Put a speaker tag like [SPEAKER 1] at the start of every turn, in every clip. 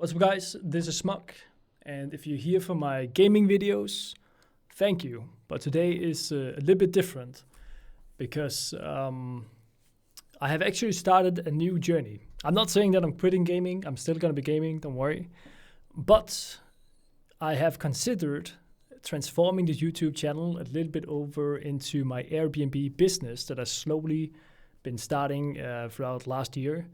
[SPEAKER 1] What's up, guys? This is Smuk, and if you're here for my gaming videos, thank you. But today is a little bit different because I have actually started a new journey. I'm not saying that I'm quitting gaming. I'm still gonna be gaming, don't worry. But I have considered transforming the YouTube channel a little bit over into my Airbnb business that I've slowly been starting throughout last year.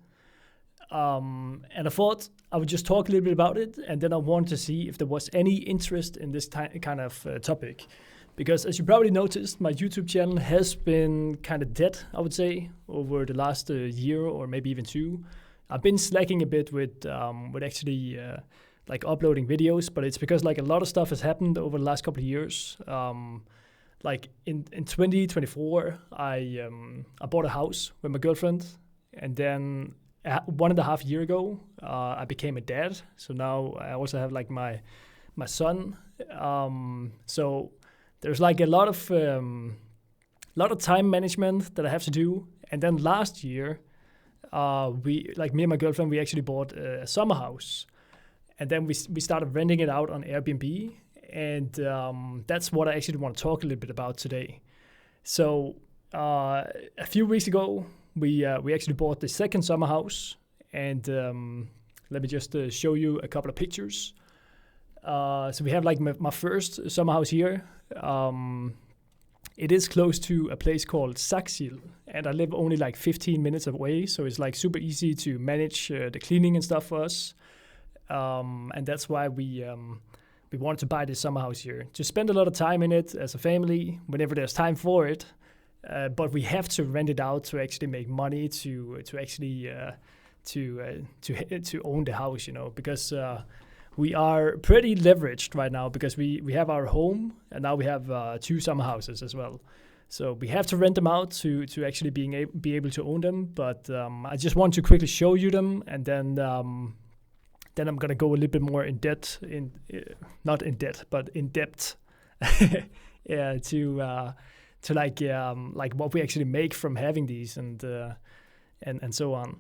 [SPEAKER 1] And I thought I would just talk a little bit about it, and then I wanted to see if there was any interest in this kind of topic. Because as you probably noticed, my YouTube channel has been kind of dead, I would say, over the last year or maybe even two. I've been slacking a bit with actually like uploading videos, but it's because like a lot of stuff has happened over the last couple of years. Like in 2024, I bought a house with my girlfriend, and then 1.5 years ago, I became a dad. So now I also have like my son. So there's like a lot of time management that I have to do. And then last year, me and my girlfriend, we actually bought a summer house, and then we started renting it out on Airbnb. And that's what I actually want to talk a little bit about today. So a few weeks ago, we actually bought the second summer house, and let me just show you a couple of pictures. So we have like my first summer house here. It is close to a place called Saxil, and I live only like 15 minutes away, so it's like super easy to manage the cleaning and stuff for us. And that's why we wanted to buy this summer house here, to spend a lot of time in it as a family whenever there's time for it. But we have to rent it out to actually make money to actually to own the house, you know, because we are pretty leveraged right now because we have our home, and now we have 2 summer houses as well. So we have to rent them out to actually be able to own them. But I just want to quickly show you them, and then I'm gonna go a little bit more in depth not in debt, but in depth, yeah, to like what we actually make from having these and so on.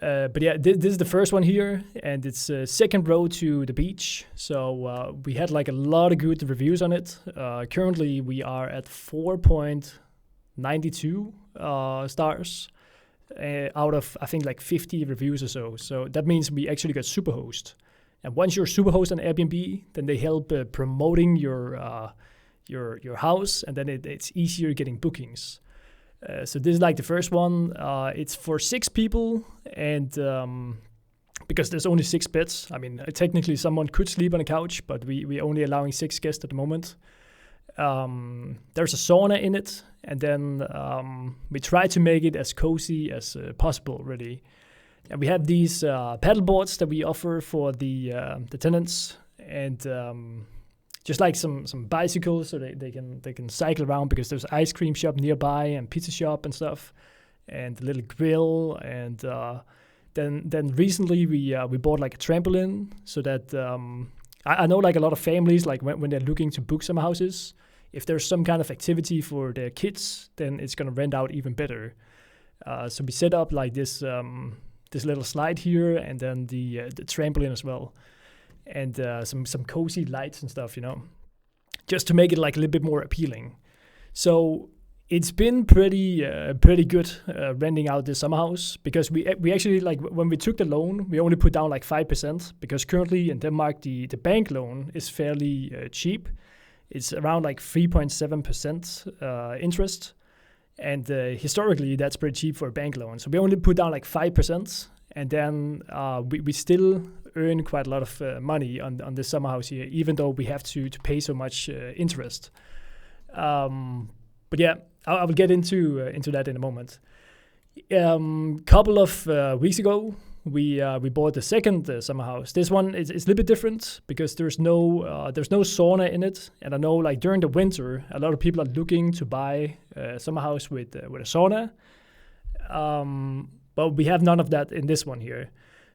[SPEAKER 1] But yeah, this is the first one here, and it's second row to the beach. So we had like a lot of good reviews on it. Currently we are at 4.92 stars out of, I think, like 50 reviews or so. So that means we actually got Superhost. And once you're Superhost on Airbnb, then they help promoting your house, and then it's easier getting bookings. So this is like the first one. It's for 6 people, and because there's only 6 beds. I mean, technically someone could sleep on a couch, but we only allowing 6 guests at the moment. There's a sauna in it, and then we try to make it as cozy as possible, really. And we have these paddle boards that we offer for the tenants, and just like some bicycles, so they can cycle around, because there's ice cream shop nearby and pizza shop and stuff, and a little grill. And then recently we bought like a trampoline, so that I know like a lot of families, like when they're looking to book some houses, if there's some kind of activity for their kids, then it's gonna rent out even better. So we set up like this little slide here, and then the trampoline as well. And some cozy lights and stuff, you know, just to make it like a little bit more appealing. So it's been pretty good renting out this summer house, because we actually, like, when we took the loan, we only put down like 5%, because currently in Denmark the bank loan is fairly cheap. It's around like 3.7% interest, and historically that's pretty cheap for a bank loan. So we only put down like 5%. And then we still earn quite a lot of money on this summer house here, even though we have to pay so much interest. But yeah, I will get into that in a moment. Couple of weeks ago, we bought the second summer house. This one is a little bit different, because there's no sauna in it. And I know, like, during the winter, a lot of people are looking to buy a summer house with a sauna. But we have none of that in this one here.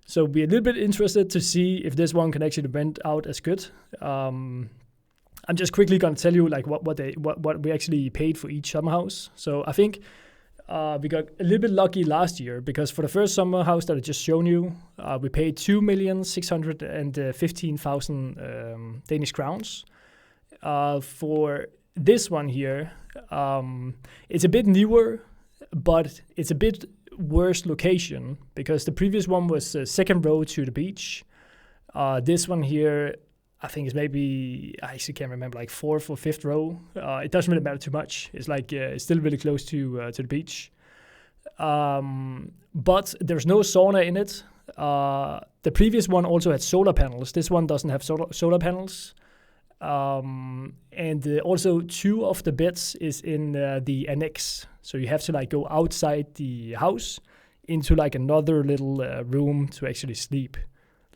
[SPEAKER 1] So we're a little bit interested to see if this one can actually rent out as good. I'm just quickly going to tell you like what we actually paid for each summer house. So I think we got a little bit lucky last year because for the first summer house that I just shown you, we paid 2,615,000 Danish crowns. For this one here, it's a bit newer, but it's a bit worse location because the previous one was second row to the beach. This one here, I think is maybe, I actually can't remember, like fourth or fifth row. It doesn't really matter too much. It's like it's still really close to the beach. But there's no sauna in it. The previous one also had solar panels. This one doesn't have solar panels. And also 2 of the beds is in the annex. So you have to like go outside the house into like another little room to actually sleep.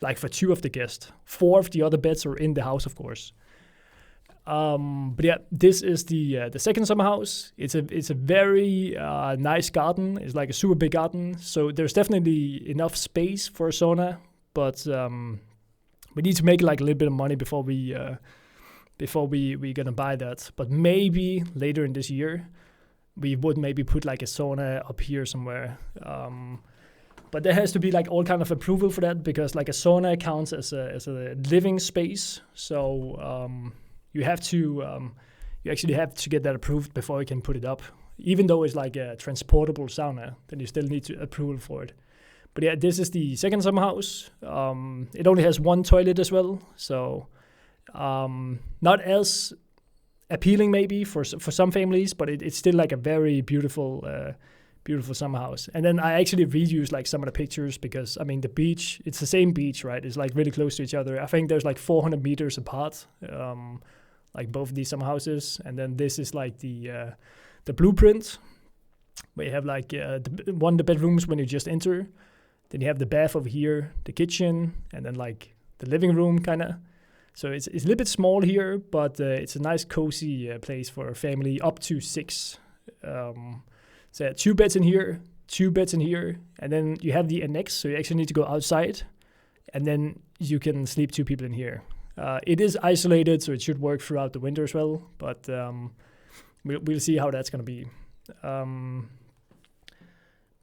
[SPEAKER 1] Like for 2 of the guests. 4 of the other beds are in the house, of course. But yeah, this is the second summer house. It's a very nice garden. It's like a super big garden. So there's definitely enough space for a sauna. But we need to make like a little bit of money before we're gonna buy that. But maybe later in this year, we would maybe put like a sauna up here somewhere. But there has to be like all kind of approval for that because like a sauna counts as a living space. So you have to you actually have to get that approved before you can put it up. Even though it's like a transportable sauna, then you still need to approval for it. But yeah, this is the second summer house. It only has 1 toilet as well, so not as appealing maybe for some families, but it's still like a very beautiful summer house. And then I actually reused like some of the pictures because I mean the beach, it's the same beach, right? It's like really close to each other. I think there's like 400 meters apart, like both of these summer houses. And then this is like the blueprint where you have like the bedrooms when you just enter. Then you have the bath over here, the kitchen, and then like the living room kind of. So it's a little bit small here, but it's a nice cozy place for a family up to 6. So 2 beds in here, 2 beds in here, and then you have the annex, so you actually need to go outside, and then you can sleep 2 people in here. It is isolated, so it should work throughout the winter as well, but we'll see how that's going to be.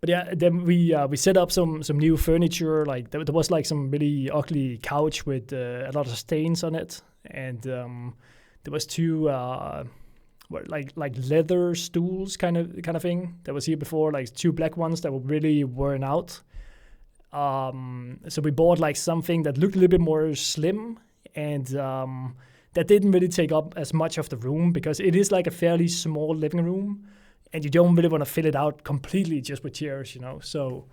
[SPEAKER 1] But yeah, then we set up some new furniture. Like there was like some really ugly couch with a lot of stains on it, and there was 2 like leather stools kind of thing that was here before, like 2 black ones that were really worn out. So we bought like something that looked a little bit more slim and that didn't really take up as much of the room because it is like a fairly small living room. And you don't really want to fill it out completely just with chairs, you know. So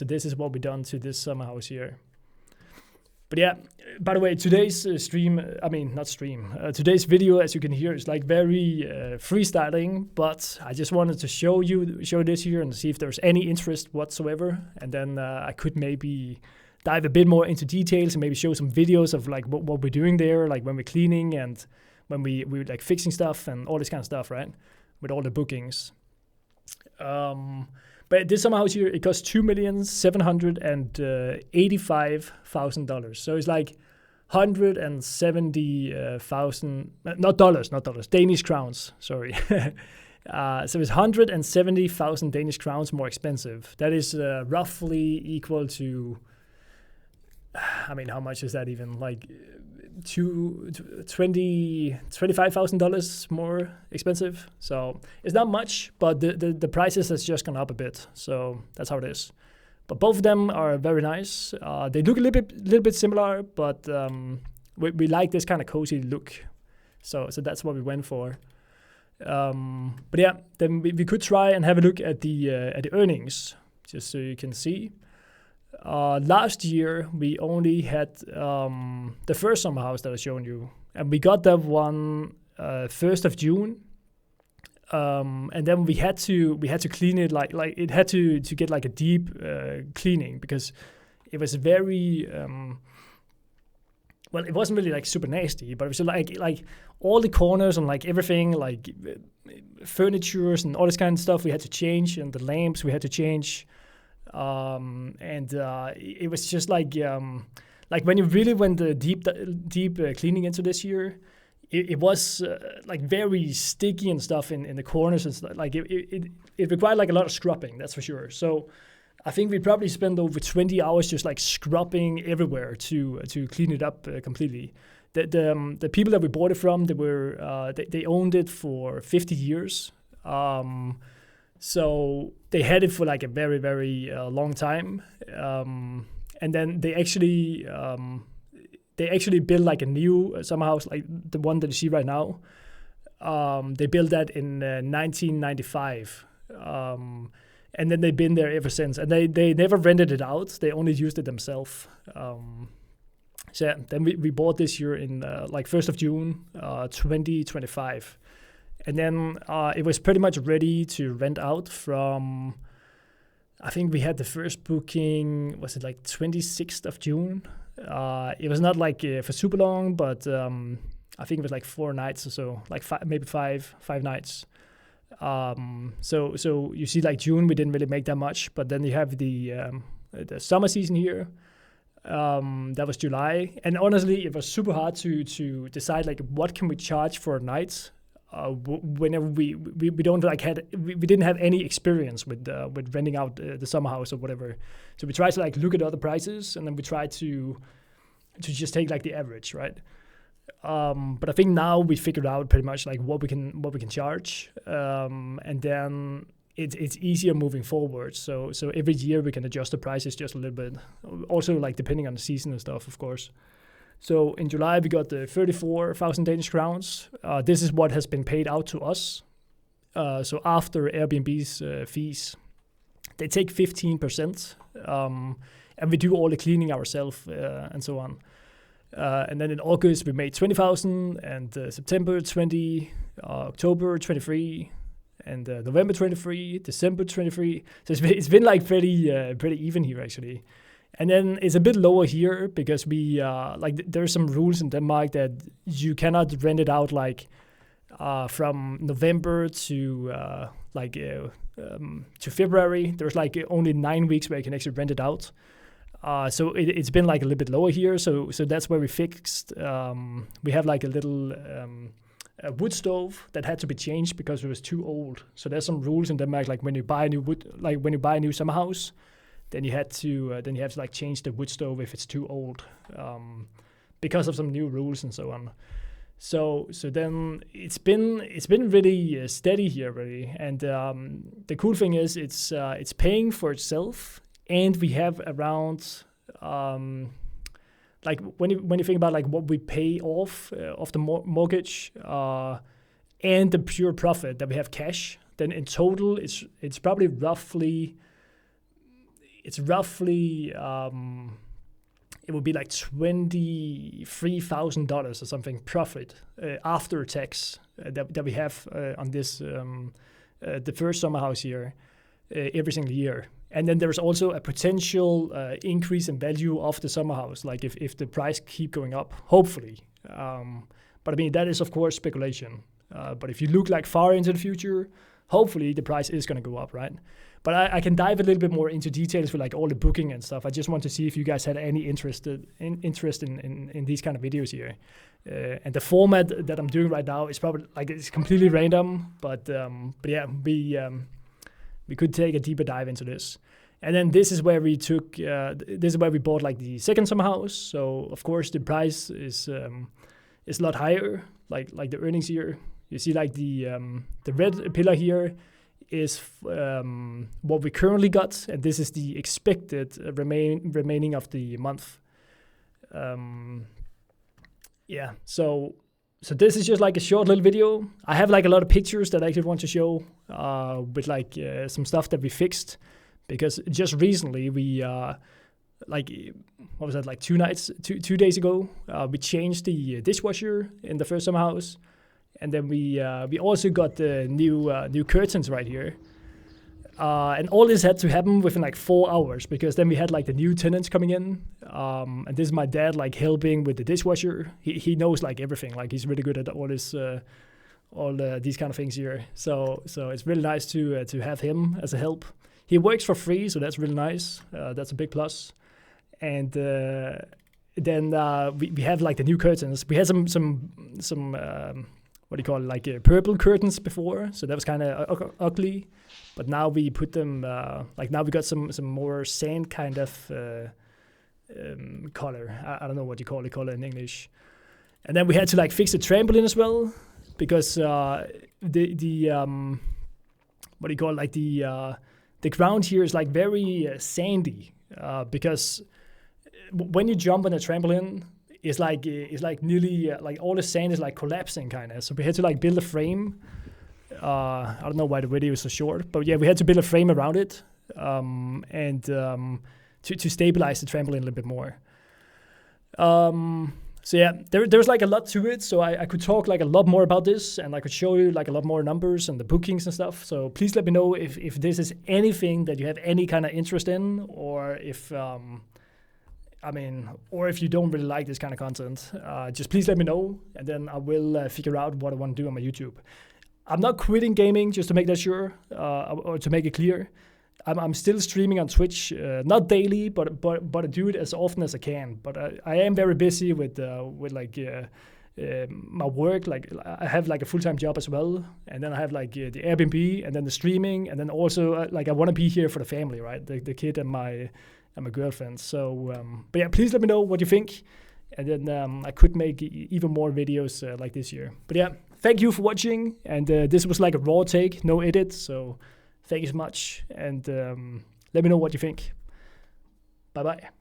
[SPEAKER 1] this is what we've done to this summer house here. But yeah, by the way, today's today's video, as you can hear, is like very freestyling. But I just wanted to show this here and see if there's any interest whatsoever. And then I could maybe dive a bit more into details and maybe show some videos of like what we're doing there, like when we're cleaning and when we're like fixing stuff and all this kind of stuff, right? With all the bookings. But this summer house here, it costs $2,785,000. So it's like 170,000, not dollars, Danish crowns, sorry. So it's 170,000 Danish crowns more expensive. That is roughly equal to, I mean, how much is that even? Like $25,000 more expensive. So it's not much, but the prices has just gone up a bit. So that's how it is. But both of them are very nice. They look a little bit similar, but we like this kind of cozy look. So that's what we went for. But yeah, then we could try and have a look at the earnings, just so you can see. Last year, we only had the first summer house that I showed you, and we got that one 1st of June, and then we had to clean it like it had to get like a deep cleaning because it was very well, it wasn't really like super nasty, but it was like all the corners and like everything, like furnitures and all this kind of stuff we had to change, and the lamps we had to change. It was just like when you really went the deep cleaning into this year, it was like very sticky and stuff in the corners and stuff. Like it required like a lot of scrubbing, that's for sure. So I think we probably spent over 20 hours just like scrubbing everywhere to clean it up completely. The people that we bought it from, they owned it for 50 years. So they had it for like a very, very long time. And then they actually built like a new summer house, like the one that you see right now. They built that in 1995. And then they've been there ever since. And they never rented it out. They only used it themselves. So yeah, then we bought this year in like 1st of June, 2025. And then it was pretty much ready to rent out from, I think we had the first booking, was it like 26th of June? It was not like for super long, but I think it was like 4 nights or so, like maybe five nights. So you see like June, we didn't really make that much, but then you have the summer season here. That was July, and honestly, it was super hard to decide like what can we charge for a night. Whenever we don't like we didn't have any experience with renting out the summer house or whatever, so we tried to like look at other prices, and then we tried to just take like the average, right? But I think now we figured out pretty much like what we can charge, and then it's easier moving forward. So every year we can adjust the prices just a little bit, also like depending on the season and stuff, of course. So in July we got the 34,000 Danish crowns. This is what has been paid out to us. So after Airbnb's fees, they take 15%, and we do all the cleaning ourselves and so on. And then in August we made 20,000, and September 20, October 23, and November 23, December 23. So it's been like pretty even here actually. And then it's a bit lower here because we like there are some rules in Denmark that you cannot rent it out like from November to to February. There's like only 9 weeks where you can actually rent it out. So it's been like a little bit lower here. So that's where we fixed. We have like a little a wood stove that had to be changed because it was too old. So there's some rules in Denmark, like when you buy a new wood, like when you buy a new summer house, then you have to like change the wood stove if it's too old, because of some new rules and so on. So then it's been really steady here, really. And the cool thing is it's paying for itself, and we have around like when you think about like what we pay off of the mortgage and the pure profit that we have cash, then in total it's probably roughly it would be like $23,000 or something profit after tax that we have on this the first summer house here every single year. And then there's also a potential increase in value of the summer house, like if the price keep going up, hopefully. But I mean, that is of course speculation. But if you look like far into the future, hopefully the price is going to go up, right? But I can dive a little bit more into details with like all the booking and stuff. I just want to see if you guys had any interest in these kind of videos here. And the format that I'm doing right now is probably like it's completely random, but yeah, we could take a deeper dive into this. And then this is where we bought like the second summer house. So of course the price is a lot higher, like the earnings here. You see like the red pillar here is what we currently got, and this is the expected remaining of the month. Yeah, so this is just like a short little video. I have like a lot of pictures that I actually want to show with like some stuff that we fixed, because just recently we like what was that, like 2 days ago we changed the dishwasher in the first summer house. And then we also got the new curtains right here, and all this had to happen within like 4 hours, because then we had like the new tenants coming in, and this is my dad like helping with the dishwasher. He knows like everything, like he's really good at all this these kind of things here. So it's really nice to have him as a help. He works for free, so that's really nice. That's a big plus. And then we have like the new curtains. We had some what do you call it, like purple curtains before, so that was kind of ugly. But now we put them like now we got some more sand kind of color. I don't know what you call it color in English. And then we had to like fix the trampoline as well, because the what do you call it, like the ground here is like very sandy, because when you jump on a trampoline, it's like nearly like all the sand is like collapsing kind of. So we had to like build a frame. I don't know why the video is so short, but yeah, we had to build a frame around it, and to stabilize the trampoline a little bit more. So yeah, there's like a lot to it. So I could talk like a lot more about this, and I could show you like a lot more numbers and the bookings and stuff. So please let me know if this is anything that you have any kind of interest in, or if or if you don't really like this kind of content. Just please let me know, and then I will figure out what I want to do on my YouTube. I'm not quitting gaming, just to make that sure, or to make it clear. I'm still streaming on Twitch, not daily, but I do it as often as I can. But I am very busy with like my work. Like I have like a full-time job as well, and then I have like the Airbnb, and then the streaming, and then also like I want to be here for the family, right? The kid and my girlfriend. So, but yeah, please let me know what you think, and then I could make even more videos like this year. But yeah, thank you for watching, and this was like a raw take, no edit. So. Thank you so much, and let me know what you think. Bye-bye.